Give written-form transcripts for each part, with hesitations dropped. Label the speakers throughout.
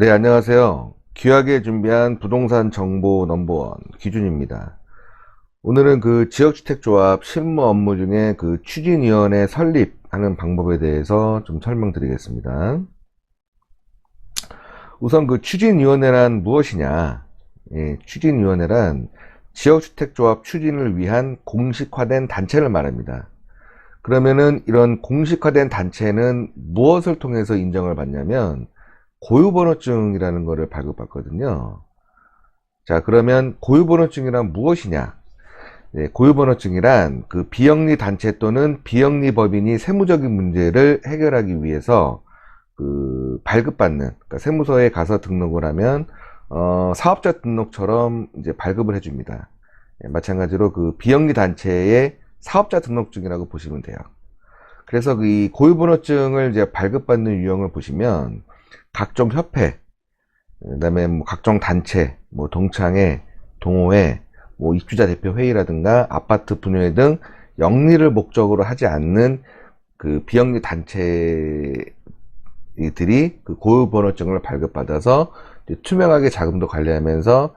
Speaker 1: 네, 안녕하세요. 귀하게 준비한 부동산 정보 넘버원 기준입니다. 오늘은 그 지역주택조합 실무 업무 중에 그 추진위원회 설립하는 방법에 대해서 좀 설명드리겠습니다. 우선 그 추진위원회란 무엇이냐? 예, 추진위원회란 지역주택조합 추진을 위한 공식화된 단체를 말합니다. 그러면은 이런 공식화된 단체는 무엇을 통해서 인정을 받냐면 고유번호증이라는 거를 발급받거든요. 자, 그러면 고유번호증이란 무엇이냐? 네, 고유번호증이란 그 비영리 단체 또는 비영리 법인이 세무적인 문제를 해결하기 위해서 그 발급받는, 그러니까 세무서에 가서 등록을 하면 사업자 등록처럼 이제 발급을 해줍니다. 네, 마찬가지로 그 비영리 단체의 사업자 등록증이라고 보시면 돼요. 그래서 이 고유번호증을 이제 발급받는 유형을 보시면 각종 협회, 그다음에 뭐 각종 단체, 뭐 동창회, 동호회, 뭐 입주자 대표 회의라든가 아파트 분유회 등 영리를 목적으로 하지 않는 그 비영리 단체들이 그 고유번호증을 발급받아서 투명하게 자금도 관리하면서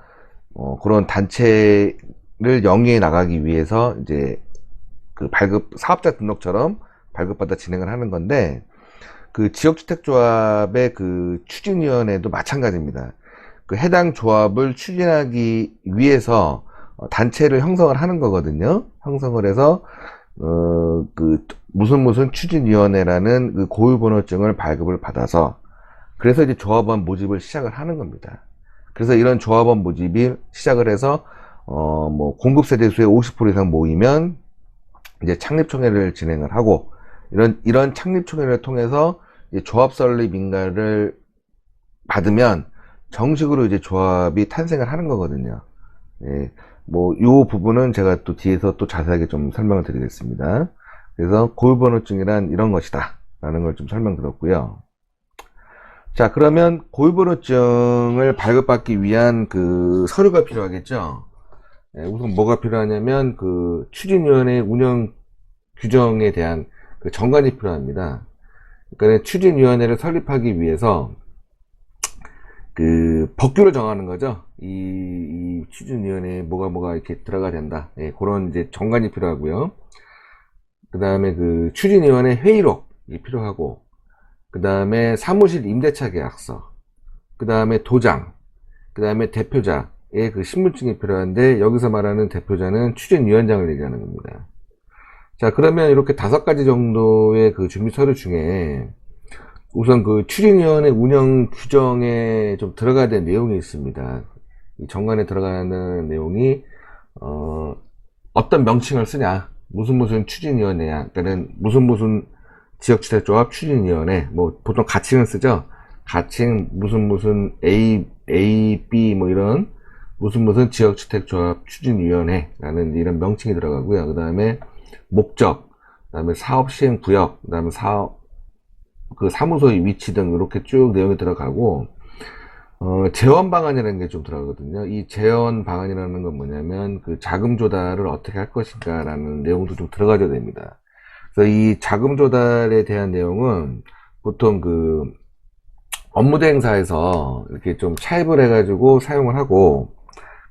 Speaker 1: 그런 단체를 영위해 나가기 위해서 이제 그 발급 사업자 등록처럼 발급받아 진행을 하는 건데, 그 지역주택조합의 그 추진위원회도 마찬가지입니다. 그 해당 조합을 추진하기 위해서 단체를 형성을 하는 거거든요. 형성을 해서 그 무슨 추진위원회라는 그 고유번호증을 발급을 받아서, 그래서 이제 조합원 모집을 시작을 하는 겁니다. 그래서 이런 조합원 모집이 시작을 해서 뭐 공급 세대수의 50% 이상 모이면 이제 창립총회를 진행을 하고, 이런 창립총회를 통해서 이제 조합 설립 인가를 받으면 정식으로 이제 조합이 탄생을 하는 거거든요. 예, 뭐, 요 부분은 제가 또 뒤에서 또 자세하게 좀 설명을 드리겠습니다. 그래서 고유번호증이란 이런 것이다 라는 걸 좀 설명드렸고요. 자, 그러면 고유번호증을 발급받기 위한 그 서류가 필요하겠죠. 예, 우선 뭐가 필요하냐면 그 추진위원회 운영 규정에 대한 그 정관이 필요합니다. 그러니까 추진위원회를 설립하기 위해서 그 법규를 정하는 거죠. 이 추진위원회에 뭐가 이렇게 들어가야 된다. 예, 그런 이제 정관이 필요하고요. 그 다음에 그 추진위원회 회의록이 필요하고, 그 다음에 사무실 임대차 계약서, 그 다음에 도장, 그 다음에 대표자의 그 신분증이 필요한데, 여기서 말하는 대표자는 추진위원장을 얘기하는 겁니다. 자, 그러면 이렇게 5가지 정도의 그 준비 서류 중에 우선 그 추진위원회 운영 규정에 좀 들어가야 될 내용이 있습니다. 이 정관에 들어가는 내용이 어떤 명칭을 쓰냐, 무슨 추진위원회야, 그러니까 무슨 지역주택조합 추진위원회, 뭐 보통 가칭을 쓰죠. 가칭 무슨 A, B 뭐 이런 무슨 지역주택조합 추진위원회라는 이런 명칭이 들어가고요. 그 다음에 목적, 그 다음에 사업 시행 구역, 그 다음에 그 사무소의 위치 등 이렇게 쭉 내용이 들어가고, 재원 방안이라는 게 좀 들어가거든요. 이 재원 방안이라는 건 뭐냐면 그 자금 조달을 어떻게 할 것인가 라는 내용도 좀 들어가야 됩니다. 그래서 이 자금 조달에 대한 내용은 보통 그 업무대행사에서 이렇게 좀 차입을 해가지고 사용을 하고,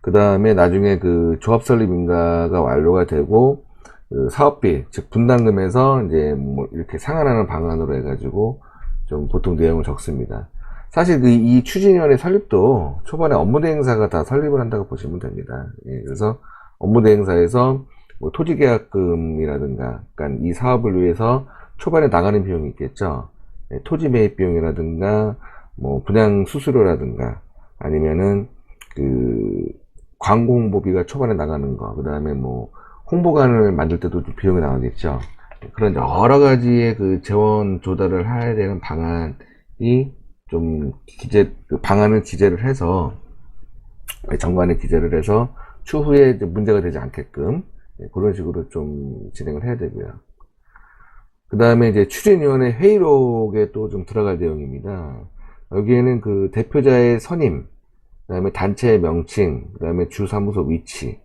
Speaker 1: 그 다음에 나중에 그 조합 설립 인가가 완료가 되고, 그 사업비, 즉 분담금에서 이제 뭐 이렇게 상환하는 방안으로 해가지고 좀 보통 내용을 적습니다. 사실 이 추진위원회 설립도 초반에 업무대행사가 다 설립을 한다고 보시면 됩니다. 예, 그래서 업무대행사에서 뭐 토지계약금이라든가, 그러니까 이 사업을 위해서 초반에 나가는 비용이 있겠죠. 예, 토지 매입 비용이라든가, 뭐 분양 수수료라든가, 아니면은 그 광고 홍보비가 초반에 나가는 거, 그 다음에 뭐 홍보관을 만들 때도 좀 비용이 나가겠죠. 그런 여러 가지의 그 재원 조달을 해야 되는 방안이 좀 그 방안을 기재를 해서, 정관에 기재를 해서 추후에 문제가 되지 않게끔 그런 식으로 좀 진행을 해야 되고요. 그 다음에 이제 추진위원회 회의록에 또 좀 들어갈 내용입니다. 여기에는 그 대표자의 선임, 그 다음에 단체의 명칭, 그 다음에 주사무소 위치,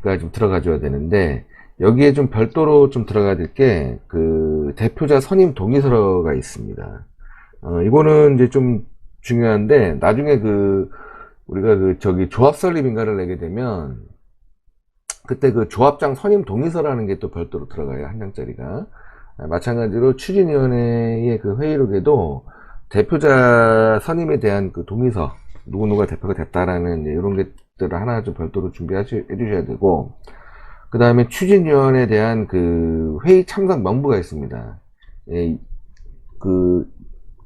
Speaker 1: 가 좀 들어가줘야 되는데, 여기에 좀 별도로 좀 들어가야 될 게 그 대표자 선임 동의서가 있습니다. 이거는 이제 좀 중요한데, 나중에 우리가 조합 설립인가를 내게 되면, 그때 조합장 선임 동의서라는 게 또 별도로 들어가요. 한 장짜리가. 마찬가지로 추진위원회의 회의록에도 대표자 선임에 대한 동의서, 누구누가 대표가 됐다라는 이런 것들을 하나 좀 별도로 준비해주셔야 되고, 그 다음에 추진위원회에 대한 회의 참석 명부가 있습니다. 예,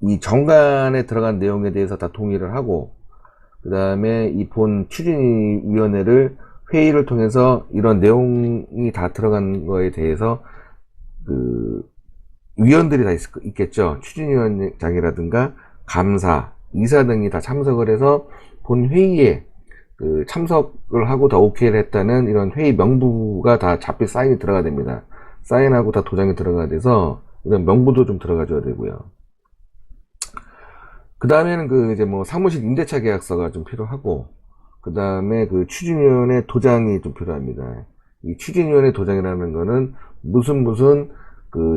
Speaker 1: 이 정관에 들어간 내용에 대해서 다 동의를 하고, 그 다음에 이 본 추진위원회를 회의를 통해서 이런 내용이 다 들어간 거에 대해서 위원들이 다 있겠죠. 추진위원장이라든가 감사, 이사 등이 다 참석을 해서 본 회의에 참석을 하고 다 오케이를 했다는 이런 회의 명부가 다 잡히 사인이 들어가야 됩니다. 사인하고 다 도장이 들어가야 돼서 이런 명부도 좀 들어가줘야 되고요. 그 다음에는 이제 사무실 임대차 계약서가 좀 필요하고, 그 다음에 추진위원회 도장이 좀 필요합니다. 이 추진위원회 도장이라는 거는 무슨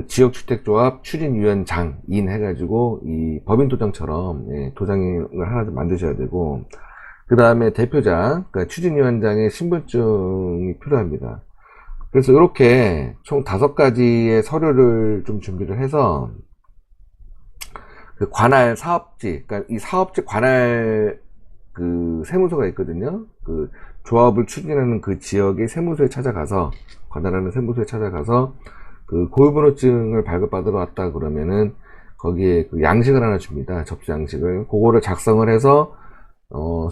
Speaker 1: 지역주택조합 추진위원장인 해가지고 이 법인 도장처럼 도장을 하나 좀 만드셔야 되고, 그 다음에 대표자, 그러니까 추진위원장의 신분증이 필요합니다. 그래서 이렇게 총 5가지의 서류를 좀 준비를 해서 관할 사업지, 그러니까 이 사업지 관할 세무서가 있거든요. 조합을 추진하는 지역의 세무소에 찾아가서, 관할하는 세무소에 찾아가서 고유번호증을 발급받으러 왔다 그러면은 거기에 양식을 하나 줍니다. 접수 양식을. 그거를 작성을 해서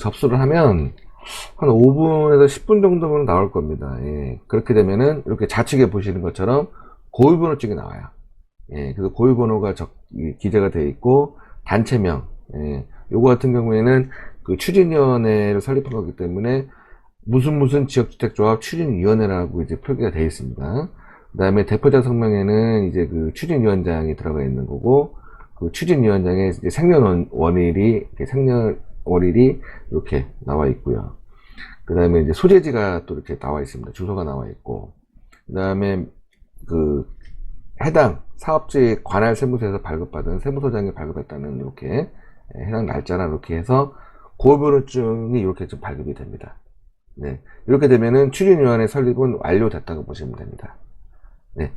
Speaker 1: 접수를 하면 한 5분에서 10분 정도면 나올 겁니다. 예. 그렇게 되면은 이렇게 좌측에 보시는 것처럼 고유번호증이 나와요. 예. 그래서 고유번호가 기재가 되어 있고 단체명. 예. 요거 같은 경우에는 추진위원회를 설립한 거기 때문에 무슨 지역주택조합 추진위원회라고 이제 표기가 되어 있습니다. 그 다음에 대표자 성명에는 이제 추진위원장이 들어가 있는 거고, 추진위원장의 이제 생년월일이 이렇게 나와 있고요. 그 다음에 이제 소재지가 또 이렇게 나와 있습니다. 주소가 나와 있고, 그 다음에 해당 사업지 관할 세무서에서 발급받은 세무서장이 발급했다는 이렇게 해당 날짜나 이렇게 해서 고유번호증이 이렇게 좀 발급이 됩니다. 네. 이렇게 되면은 추진위원회 설립은 완료됐다고 보시면 됩니다. 네.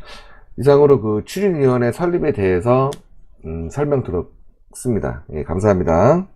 Speaker 1: 이상으로 추진위원회 설립에 대해서 설명 들었습니다. 예, 감사합니다.